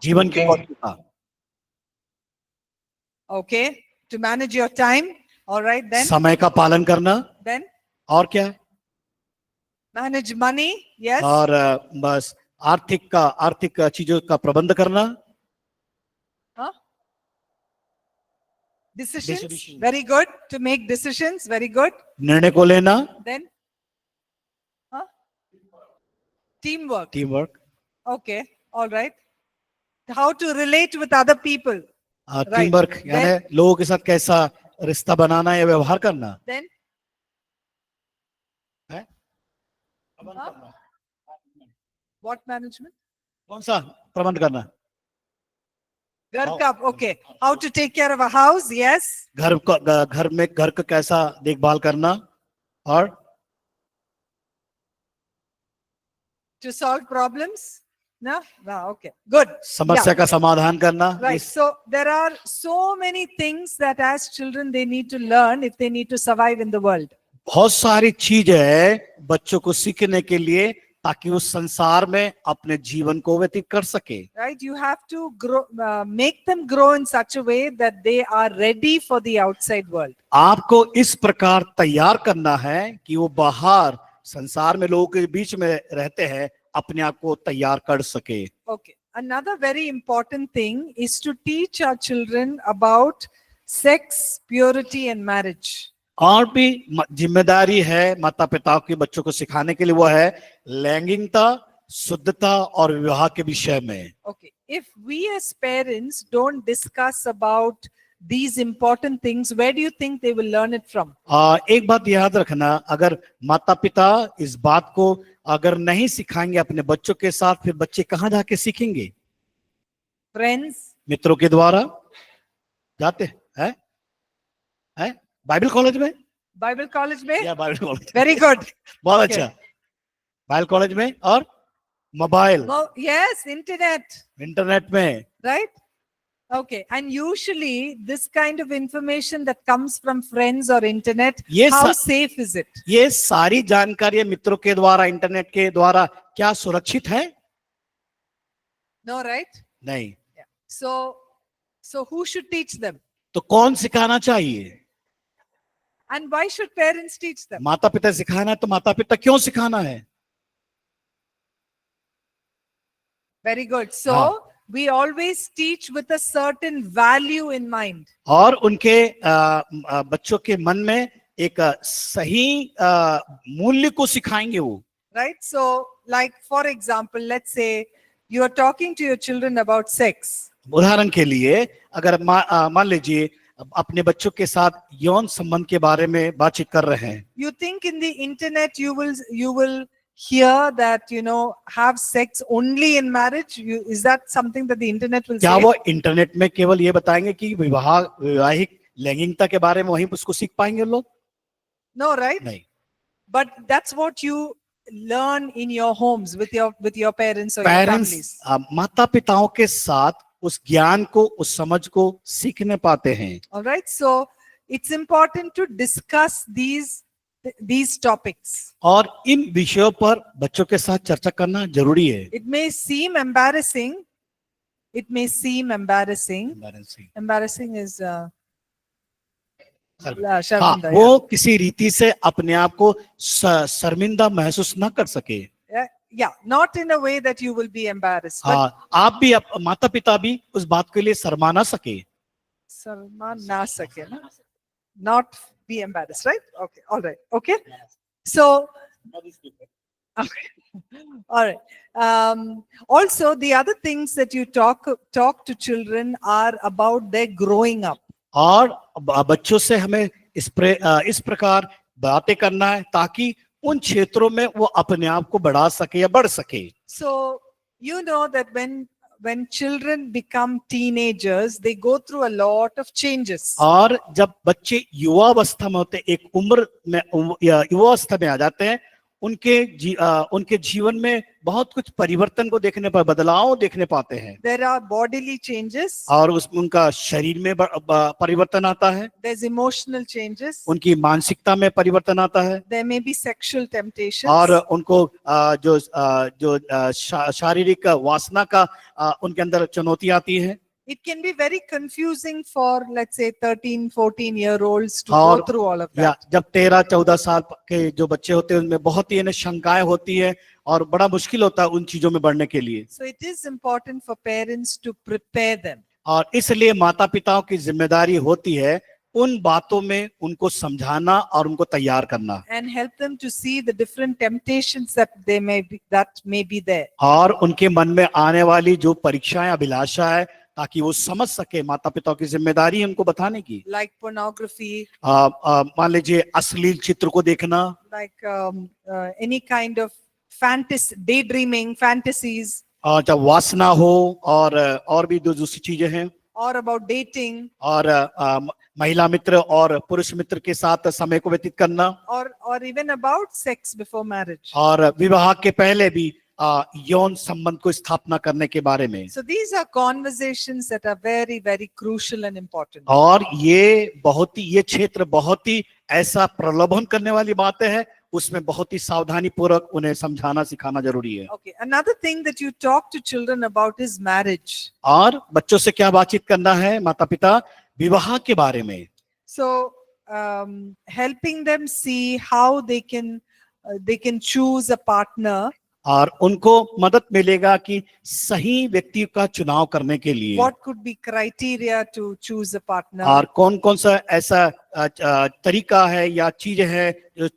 जीवन की कौशलता? Okay, to manage your time. All right, then. समय का पालन करना। Then और क्या है? manage money. Yes. और बस आर्थिक चीजों का प्रबंध करना। Huh? Decisions. Decisions. Very good. To make decisions. Very good. निर्णय को लेना। Then teamwork. Team work. Okay. All right. How to relate with other people. Team work यानी लोगों के साथ कैसा रिश्ता बनाना या व्यवहार करना। Then है? what management? कौन सा प्रबंध करना? घर का. Okay. How to take care of a house. Yes. घर का कैसा देखभाल करना। और To solve problems. No? No. Okay. Good. समस्या का समाधान करना। Right. So there are so many things that as children they need to learn if they need to survive in the world. बहुत सारी चीजें है बच्चों को सीखने के लिए ताकि वो संसार में अपने जीवन को व्यतीत कर सके। Right. You have to grow, make them grow in such a way that they are ready for the outside world. आपको इस प्रकार तैयार करना है कि वो बाहर संसार में लोगों के बीच में रहते हैं, अपने आप को तैयार कर सके। Okay. Another very important thing is to teach our children about sex, purity and marriage. और भी जिम्मेदारी है माता पिता की बच्चों को सिखाने के लिए, वो है लैंगिकता, शुद्धता और विवाह के विषय में। Okay. If we as parents don't discuss about these important things, where do you think they will learn it from? एक बात याद रखना, अगर माता पिता इस बात को अगर नहीं सिखाएंगे अपने बच्चों के साथ, फिर बच्चे कहाँ जाके सीखेंगे? Friends. मित्रों के द्वारा जाते हैं? बाइबल कॉलेज में? Bible college में? या बाइबल कॉलेज। Very good. बहुत Okay. अच्छा। बाइबल कॉलेज में और मोबाइल। Yes, internet. में। Right? Okay. And usually this kind of information that comes from friends or internet, Yes, how sir. safe is it? ये सारी जानकारी मित्रों के द्वारा, इंटरनेट के द्वारा क्या सुरक्षित है? No, right? नहीं। So who should teach them? तो कौन सिखाना चाहिए? And why should parents teach them? माता पिता सिखाना है, तो माता पिता क्यों सिखाना है? Very good. So we always teach with a certain value in mind. और उनके बच्चों के मन में एक सही मूल्य को सिखाएंगे वो। Right? So like for example, let's say you are talking to your children about sex. उदाहरण के लिए अगर मान लीजिए अपने बच्चों के साथ यौन संबंध के बारे में बातचीत कर रहे हैं। You think in the internet you will hear that, have sex only in marriage? Is that something that the internet will क्या say? वो इंटरनेट में केवल ये बताएंगे कि वैवाहिक लैंगिकता के बारे में वहीं उसको सीख पाएंगे लोग? No, right? नहीं। But that's what you learn in your homes with your parents or your families. माता पिताओं के साथ उस ज्ञान को, उस समझ को सीखने पाते हैं। All right. So it's important to discuss these topics. और इन विषयों पर बच्चों के साथ चर्चा करना जरूरी है। It may seem embarrassing. Embarrassing is हाँ, Sharminda, वो किसी रीति से अपने आप को शर्मिंदा महसूस ना कर सके। yeah, not in a way that you will be embarrassed, but हाँ, आप भी माता पिता भी उस बात के लिए शर्मा ना सके। Sarma na sake, na? Not be embarrassed, right? Okay, all right, okay. So, okay. All right. Also, the other things that you talk to children are about their growing up. और बच्चों से हमें इस प्रकार बातें करना है ताकि उन क्षेत्रों में वो अपने आप को बढ़ा सके या बढ़ सके। So you know that when children become teenagers, they go through a lot of changes. और जब बच्चे युवावस्था में होते, एक उम्र में युवावस्था में आ जाते हैं, उनके जीवन में बहुत कुछ परिवर्तन को देखने पर, बदलाव देखने पाते हैं। There are bodily changes. और उसमें उनका शरीर में परिवर्तन आता है। There's emotional changes. उनकी मानसिकता में परिवर्तन आता है। There may be sexual temptations. और उनको जो शारीरिक वासना का उनके अंदर चुनौती आती है। It can be very confusing for, let's say, 13-14-year-olds to go through all of that. जब 13-14 साल के जो बच्चे होते हैं उनमें बहुत ही शंकाएं होती है और बड़ा मुश्किल होता है उन चीजों में बढ़ने के लिए। So it is important for parents to prepare them. और इसलिए माता पिताओं की जिम्मेदारी होती है उन बातों में उनको समझाना और उनको तैयार करना। And help them to see the different temptations that may be there. और उनके मन में आने वाली जो परीक्षाएं, अभिलाषा है, ताकि वो समझ सके। माता पिता की जिम्मेदारी है उनको बताने की। Like pornography. मान लीजिए अश्लील चित्र को देखना। Like any kind of daydreaming, fantasies. जब वासना हो और भी दूसरी चीजें हैं। Or about dating. और महिला मित्र और पुरुष मित्र के साथ समय को व्यतीत करना। Or even about sex before marriage. और विवाह के पहले भी यौन संबंध को स्थापना करने के बारे में। So these are conversations that are very, very crucial and important. और ये क्षेत्र बहुत ही ऐसा प्रलोभन करने वाली बातें हैं, उसमें बहुत ही सावधानी पूर्वक उन्हें समझाना सिखाना जरूरी है। Okay, another thing that you talk to children about is marriage. और बच्चों से क्या बातचीत करना है माता पिता? विवाह के बारे में। So helping them see how they can choose a partner. और उनको मदद मिलेगा कि सही व्यक्ति का चुनाव करने के लिए। What could be criteria to choose a partner? और कौन सा ऐसा तरीका है या चीजें हैं जो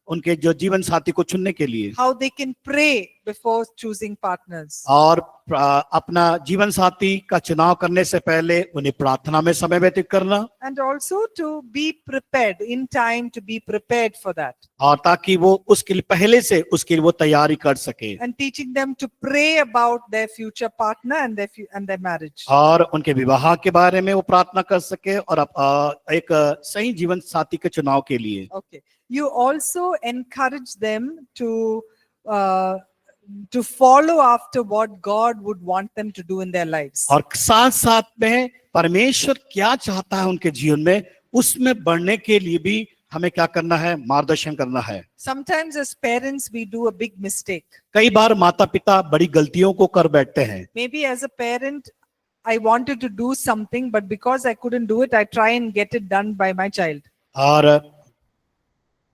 उनके जो जीवन साथी को चुनने के लिए। How they can pray before choosing partners. और अपना जीवन साथी का चुनाव करने से पहले उन्हें प्रार्थना में समय व्यतीत करना। And also to be prepared in time, to be prepared for that. और ताकि वो उसके लिए पहले से उसके लिए वो तैयारी कर सके। And teaching them to pray about their future partner and their marriage. और उनके विवाह के बारे में वो प्रार्थना कर सके और एक सही जीवन साथी के चुनाव के लिए। Okay. You also encourage them to follow after what God would want them to do in their lives. और साथ साथ में परमेश्वर क्या चाहता है उनके जीवन में, उसमें बढ़ने के लिए भी हमें क्या करना है? मार्गदर्शन करना है। Sometimes as parents we do a big mistake. कई बार माता पिता बड़ी गलतियों को कर बैठते हैं। Maybe as a parent I wanted to do something, but because I couldn't do it, I try and get it done by my child. और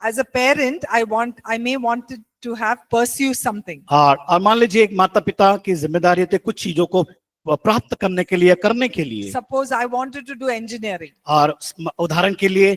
as a parent, I may want to have pursue something. और मान लीजिए एक माता पिता की जिम्मेदारी होती है कुछ चीजों को प्राप्त करने के लिए, करने के लिए। Suppose I wanted to do engineering. और उदाहरण के लिए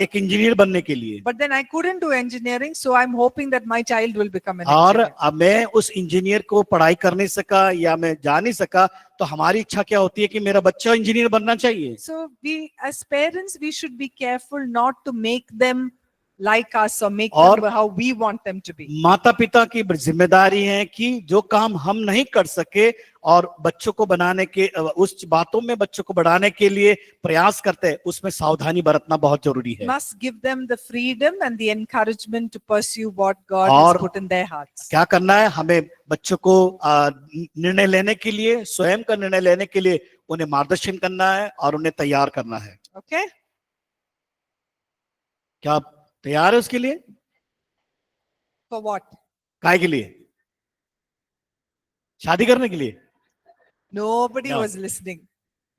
एक इंजीनियर बनने के लिए। But then I couldn't do engineering, so I'm hoping that my child will become an और engineer. मैं उस इंजीनियर को पढ़ाई कर नहीं सका या मैं जा नहीं सका, तो हमारी इच्छा क्या होती है कि मेरा बच्चा इंजीनियर बनना चाहिए। So we, as parents, we should be careful not to make them like us or make them how we want them to be. माता पिता की जिम्मेदारी है कि जो काम हम नहीं कर सके और बच्चों को बनाने के उस बातों में बच्चों को बढ़ाने के लिए प्रयास करते हैं, उसमें सावधानी बरतना बहुत जरूरी है। Must give them the freedom and the encouragement to pursue what God has put in their hearts. क्या करना है? हमें बच्चों को निर्णय लेने के लिए, स्वयं का निर्णय लेने के लिए उन्हें मार्गदर्शन करना है और उन्हें तैयार करना है। Okay? क्या तैयार है उसके लिए? For what? काय के लिए? शादी करने के लिए? Nobody No. was listening.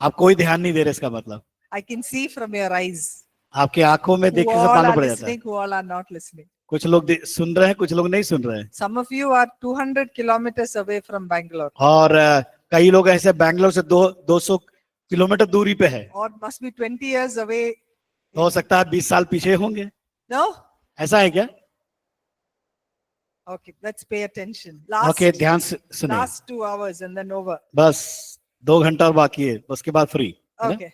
आप कोई ध्यान नहीं दे रहे, इसका मतलब I can see from your eyes. आपकी आंखों में Who देख के सब all मालूम are पड़ जाता है। listening, who all are not listening. कुछ लोग सुन रहे हैं, कुछ लोग नहीं सुन रहे हैं। Some of you are 200 kilometers away from Bangalore, और कई लोग ऐसे बैंगलोर से 200 किलोमीटर दूरी पे है। or must be 20 years away. हो सकता है 20 साल पीछे होंगे। No? ऐसा है क्या? Okay, let's pay attention. Okay, ध्यान से सुने। Last 2 hours and then over. बस 2 घंटा और बाकी है, उसके बाद free. Okay.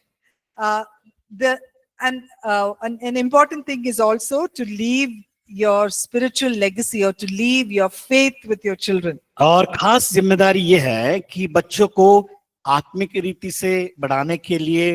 An important thing is also to leave your spiritual legacy or to leave your faith with your children. और खास जिम्मेदारी ये है कि बच्चों को आत्मिक रीति से बढ़ाने के लिए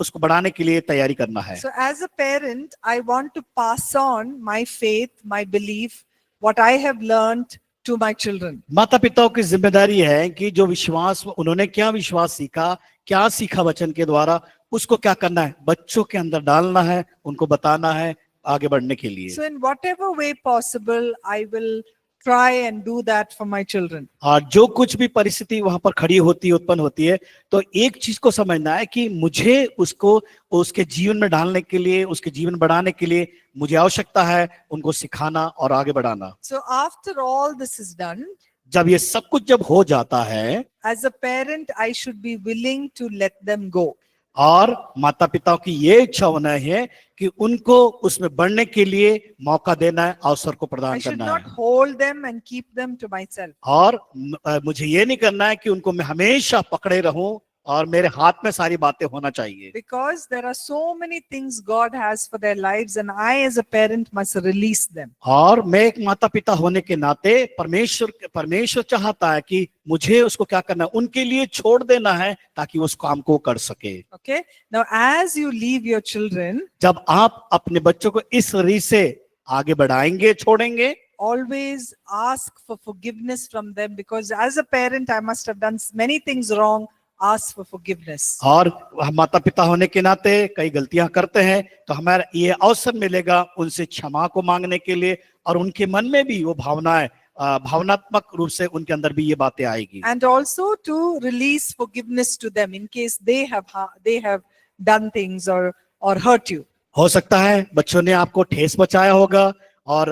उसको बढ़ाने के लिए तैयारी करना है। So as a parent, I want to pass on my faith, my belief, what I have learned to my children. माता पिताओं की जिम्मेदारी है कि जो विश्वास उन्होंने क्या विश्वास सीखा, क्या सीखा वचन के द्वारा, उसको क्या करना है, बच्चों के अंदर डालना है, उनको बताना है आगे बढ़ने के लिए। So in whatever way possible, I will try and do that for my children. और जो कुछ भी परिस्थिति वहां पर खड़ी होती है, उत्पन्न होती है, तो एक चीज को समझना है कि मुझे उसको उसके जीवन में डालने के लिए, उसके जीवन बढ़ाने के लिए मुझे आवश्यकता है उनको सिखाना और आगे बढ़ाना। So after all this is done, जब ये सब कुछ जब हो जाता है, as a parent, I should be willing to let them go. और माता पिताओं की ये इच्छा होना है कि उनको उसमें बढ़ने के लिए मौका देना है, अवसर को I प्रदान should करना not है। hold them and keep them to myself. और मुझे ये नहीं करना है कि उनको मैं हमेशा पकड़े रहूं और मेरे हाथ में सारी बातें होना चाहिए। Because there are so many things God has for their lives, and I as a parent must release them. और मैं एक माता पिता होने के नाते परमेश्वर चाहता है कि मुझे उसको क्या करना है, उनके लिए छोड़ देना है ताकि उस काम को कर सके। Okay. Now, as you leave your children, जब आप अपने बच्चों को इस रीति से आगे बढ़ाएंगे, छोड़ेंगे, always ask for forgiveness from them, because as a parent, I must have done many things wrong. Ask for forgiveness. और हम माता पिता होने के नाते कई गलतियां करते हैं, तो हमारा ये अवसर मिलेगा उनसे क्षमा को मांगने के लिए, और उनके मन में भी वो भावनाएं, भावनात्मक रूप से उनके अंदर भी ये बातें आएगी। And also to release forgiveness to them in case they have done things or hurt you. हो सकता है बच्चों ने आपको ठेस पहुंचाया होगा और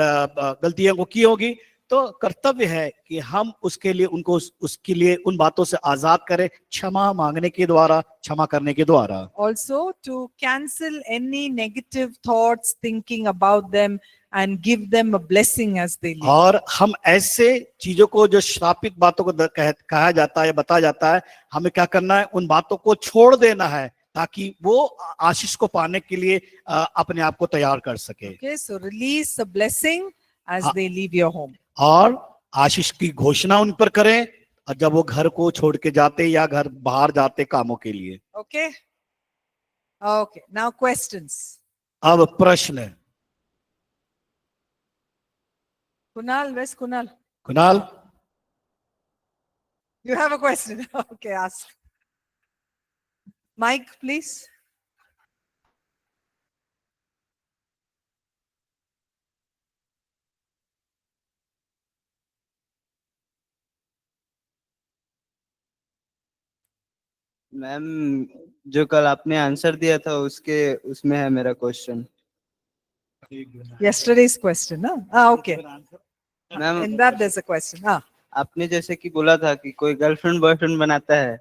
गलतियों को की होगी, तो कर्तव्य है कि हम उसके लिए उनको उसके लिए उन बातों से आजाद करें, क्षमा मांगने के द्वारा, क्षमा करने के द्वारा। Also to cancel any negative thoughts, thinking about them, and give them a blessing as they leave. और हम ऐसे चीजों को जो श्रापित बातों को कहा जाता है, बताया जाता है, हमें क्या करना है, उन बातों को छोड़ देना है ताकि वो आशीष को पाने के लिए अपने आप को तैयार कर सके। Okay, so release a blessing as they leave your home. और आशीष की घोषणा उन पर करें और जब वो घर को छोड़ के जाते या घर बाहर जाते कामों के लिए। Okay. Okay. Now questions. अब प्रश्न। Kunal, where's Kunal? Kunal, You have a question. Okay, ask. Mike, please. Ma'am, जो कल आपने आंसर दिया था उसमें है मेरा question. Yesterday's question, no? Okay. Ma'am, In that there's a question. आपने जैसे कि बोला था कि कोई गर्लफ्रेंड बॉयफ्रेंड बनाता है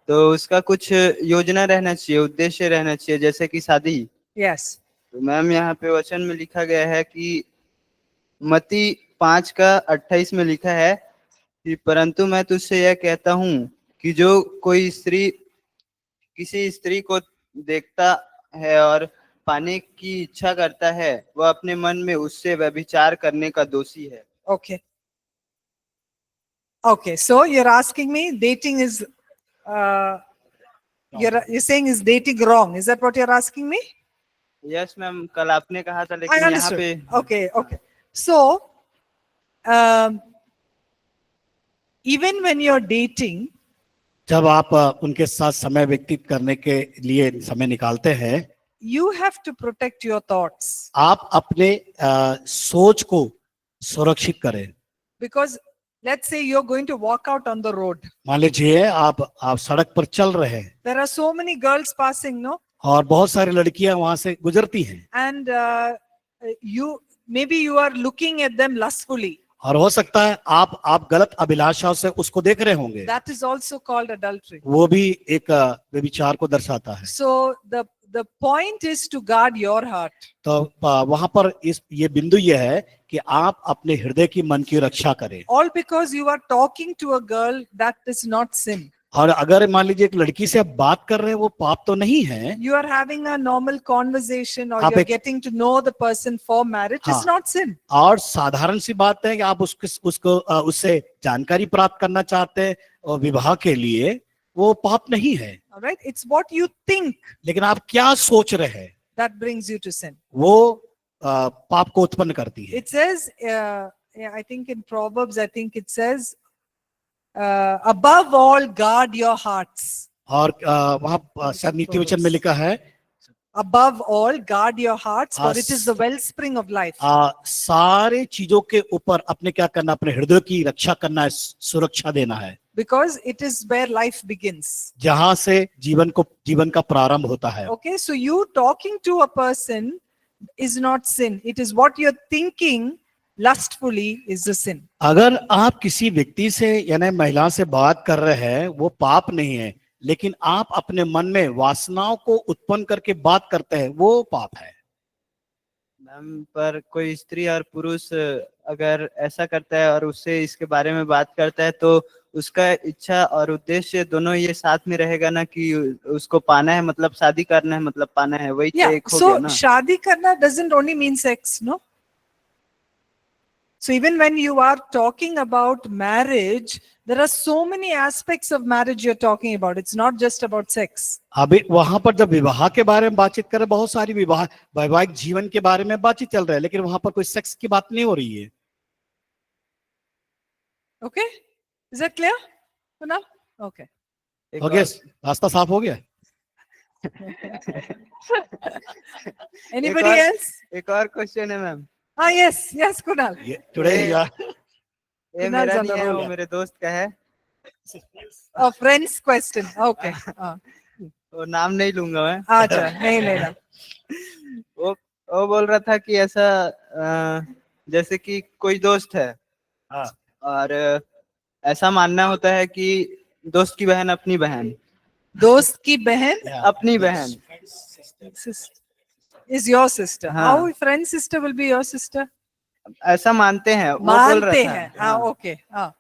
तो उसका कुछ योजना रहना चाहिए, उद्देश्य रहना चाहिए, जैसे कि शादी। Yes. तो मैम यहाँ पे वचन में लिखा गया है कि मत्ती 5:28 में लिखा है कि परंतु मैं तुझसे यह कहता हूँ कि जो कोई किसी स्त्री को देखता है और पाने की इच्छा करता है, वह अपने मन में उससे व्यभिचार करने का दोषी है। Okay. Okay, so you're asking me dating is you're saying is dating wrong? Is that what you're asking me? Yes ma'am, कल आपने कहा था, I लेकिन यहाँ understood. पे Okay, okay. So even when you're dating, जब आप उनके साथ समय व्यतीत करने के लिए समय निकालते हैं, you have to protect your thoughts, आप अपने सोच को सुरक्षित करें, because Let's say you're going to walk out on the road. मान लीजिए आप सड़क पर चल रहे हैं There are so many girls passing, no? और बहुत सारी लड़कियां वहां से गुजरती हैं And maybe you are looking at them lustfully. और हो सकता है आप गलत अभिलाषाओं से उसको देख रहे होंगे, That is also called adultery. वो भी एक व्यभिचार को दर्शाता है। So the point is to guard your heart. तो वहां पर ये बिंदु ये है कि आप अपने हृदय की मन की रक्षा करें। All because you are talking to a girl, that is not sin. और अगर मान लीजिए एक लड़की से आप बात कर रहे हैं, वो पाप तो नहीं है। You are having a normal conversation or आप you're एक- getting to know the person for marriage, हाँ। is not sin. और साधारण सी बात है कि आप उसको उससे जानकारी प्राप्त करना चाहते हैं और विवाह के लिए, वो पाप नहीं है। All right? It's what you think लेकिन आप क्या सोच रहे हैं, that brings you to sin. वो पाप को उत्पन्न करती है। It says, I think in Proverbs, I think it says, above all, guard your hearts. और वहां शायद नीति वचन में लिखा है, Above all, guard your hearts, for As- it is the wellspring of life. सारे चीजों के ऊपर अपने क्या करना, अपने हृदय की रक्षा करना है, सुरक्षा देना है, Because it is where life begins. जहां से जीवन का प्रारंभ होता है। Okay, so you talking to a person is not sin. It is what you're thinking lustfully is the sin. अगर आप किसी व्यक्ति से यानी महिला से बात कर रहे हैं, वो पाप नहीं है, लेकिन आप अपने मन में वासनाओं को उत्पन्न करके बात करते हैं, वो पाप है। मैम, पर कोई स्त्री और पुरुष अगर ऐसा करता है और उससे इसके बारे में बात करता है, तो उसका इच्छा और उद्देश्य दोनों ये साथ में रहेगा ना, कि उसको पाना है, मतलब शादी करना है, मतलब पाना है, वही तो Yeah, एक हो so गया ना। shadi karna doesn't only mean sex, no? So even when you are talking about marriage, there are so many aspects of marriage you're talking about. It's not just about sex. अभी वहां पर जब विवाह के बारे में बातचीत कर रहे, बहुत सारी वैवाहिक जीवन के बारे में बातचीत चल रहा है, लेकिन वहां पर कोई सेक्स की बात नहीं हो रही है। Okay? Is that clear for now? Okay. एक हो गया, और- रास्ता साफ हो गया। Anybody और- else? एक और क्वेश्चन है मैम। Yes, Kunal. टुडे ये Kunal मेरा is on नहीं the है, roll. वो मेरे दोस्त का है। A friend's question. Okay. वो नाम नहीं लूंगा मैं। अच्छा, नहीं लेना। वो बोल रहा था कि ऐसा जैसे कि कोई दोस्त है, हाँ। और ऐसा मानना होता है कि दोस्त की बहन अपनी बहन, दोस्त की बहन अपनी बहन is your sister. हाँ। How friend sister will be your sister? ऐसा मानते हैं, वो बोल रहा मानते था। हैं। हाँ, okay. हाँ।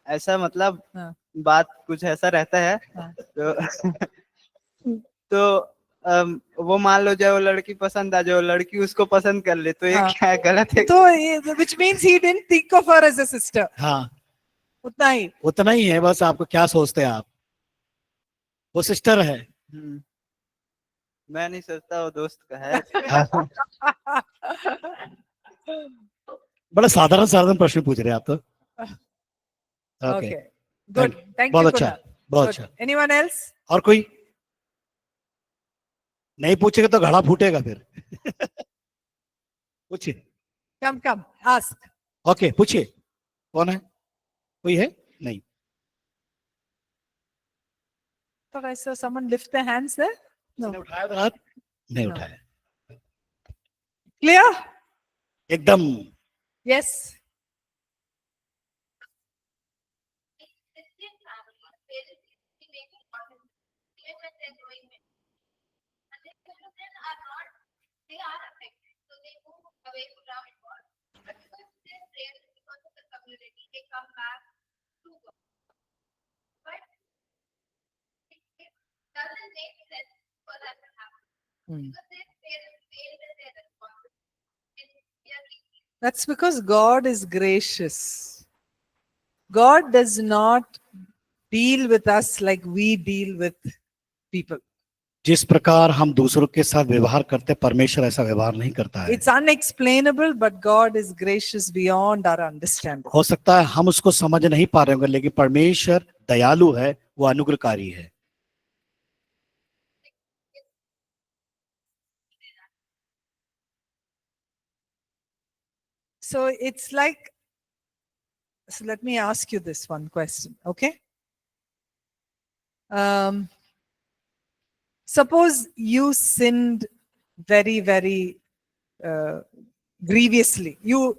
ऐसा मतलब हाँ। बात कुछ ऐसा रहता है। हाँ। तो वो मान लो जो लड़की पसंद आ जाए, लड़की उसको पसंद कर ले, तो ये हाँ। क्या गलत है? तो which means he didn't think of her as a sister. हाँ, उतना ही। उतना ही है बस। आपको क्या सोचते हैं आप, वो सिस्टर है। मैं नहीं सोचता, वो दोस्त का है। बड़ा साधारण साधारण प्रश्न पूछ रहे हैं आप तो। Okay, Okay. Good. Thank बहुत you. अच्छा, Kunal. बहुत Good. अच्छा। Anyone else? और कोई नहीं पूछेगा तो घड़ा फूटेगा फिर। पूछिए। Come. Ask. ओके, पूछिए। कौन है? कोई है? नहीं। Thought I saw someone lift their hands there. No. किसने उठाया था हाथ? नहीं No. उठाया। Clear? एकदम। Yes. That's because God is gracious. God does not deal with us like we deal with people. जिस प्रकार हम दूसरों के साथ व्यवहार करते हैं, परमेश्वर ऐसा व्यवहार नहीं करता है। It's unexplainable, but God is gracious beyond our understanding. हो सकता है हम उसको समझ नहीं पा रहे होंगे, लेकिन परमेश्वर दयालु है, वो अनुग्रहकारी है। So it's like So let me ask you this one question, okay? Suppose you sinned very, very grievously. You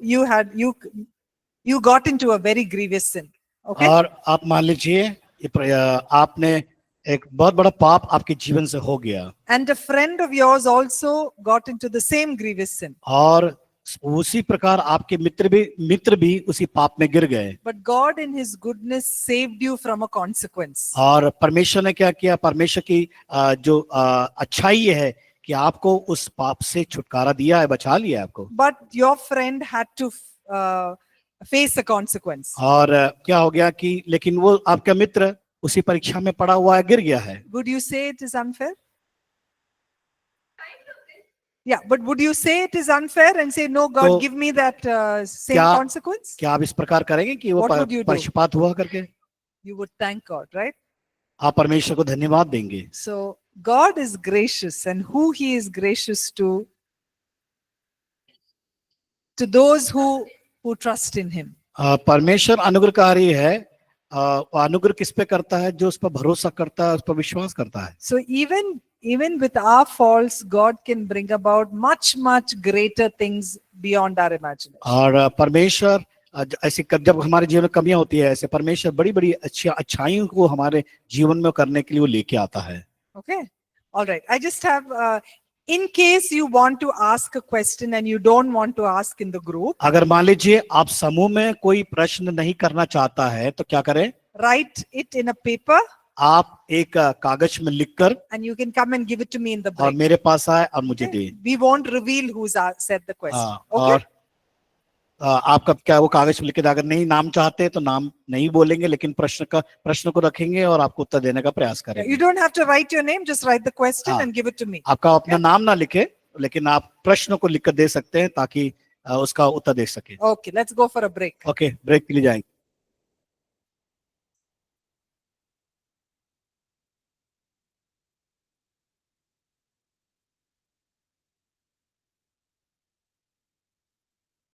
got into a very grievous sin, okay? और आप मान लीजिए आपने एक बहुत बड़ा पाप आपके जीवन से हो गया And a friend of yours also got into the same grievous sin. और उसी प्रकार आपके मित्र भी उसी पाप में गिर गए But God in his goodness saved you from a consequence. और परमेश्वर ने क्या किया, परमेश्वर की जो अच्छाई ये है कि आपको उस पाप से छुटकारा दिया है, बचा लिया है आपको। But your friend had to face a consequence. और क्या हो गया कि लेकिन वो आपका मित्र उसी परीक्षा में पड़ा हुआ है, गिर गया है। Would you say it is unfair? Yeah, but would you say it is unfair and say, no, God, तो give me that same क्या consequence? क्या आप इस प्रकार करेंगे कि वो What would you do? पक्षपात हुआ करके? You would thank God, right? आप परमेश्वर को धन्यवाद देंगे। So God is gracious, and who He is gracious to those who trust in Him. परमेश्वर अनुग्रहकारी है। अनुग्रह किस पे करता है? जो उस पर भरोसा करता है, उस पर विश्वास करता है। So even with our faults, God can bring about much greater things beyond our imagination. और परमेश्वर ऐसे जब हमारे जीवन में कमियां होती है, ऐसे परमेश्वर बड़ी अच्छाइयों को हमारे जीवन में करने के लिए वो लेके आता है। Okay, all right. I just have, in case you want to ask a question and you don't want to ask in the group, अगर मान लीजिए आप समूह में कोई प्रश्न नहीं करना चाहता है तो क्या करें? write it in a paper आप एक कागज में लिखकर and you can come and give it to me in the और break. मेरे पास आए और मुझे Okay? They. We won't reveal who's said the question. और Okay? आपका क्या वो कागज में लिख के, अगर नहीं नाम चाहते तो नाम नहीं बोलेंगे, लेकिन प्रश्न को रखेंगे और आपको उत्तर देने का प्रयास You करेंगे। don't have to write your name, just write the question हाँ। and give it to me. आपका अपना नाम ना लिखे, लेकिन आप प्रश्न को लिखकर दे सकते हैं ताकि उसका उत्तर दे सके। Okay, let's go for a break. Okay, break के लिए जाएंगे।